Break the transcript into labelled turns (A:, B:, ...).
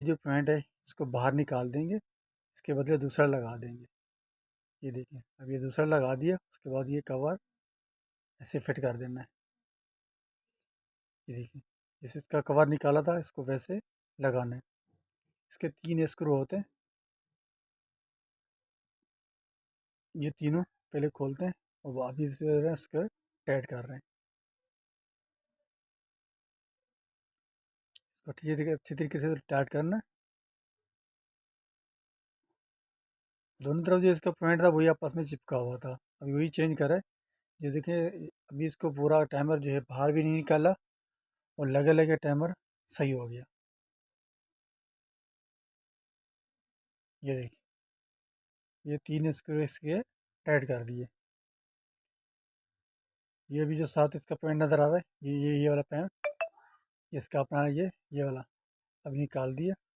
A: जो पॉइंट है इसको बाहर निकाल देंगे, इसके बदले दूसरा लगा देंगे। ये देखिए, अब ये दूसरा लगा दिया, उसके बाद ये कवर ऐसे फिट कर देना है। ये देखिए, जैसे इसका कवर निकाला था इसको वैसे लगाना है। इसके 3 स्क्रू होते हैं, ये तीनों पहले खोलते हैं और अभी इसको टाइट कर रहे हैं। इसको अच्छी तरीके से टाइट करना है। दोनों तरफ जो इसका पॉइंट था वही आपस में चिपका हुआ था, अभी वही चेंज करा है। जो देखिए, अभी इसको पूरा टाइमर जो है बाहर भी नहीं निकाला और लगे लगे टाइमर सही हो गया। ये देखिए, ये 3 स्क्रू इसके टाइट कर दिए। ये भी जो साथ इसका पॉइंट नज़र आ रहा है, ये वाला पॉइंट इसका अपना ये वाला अभी निकाल दिया।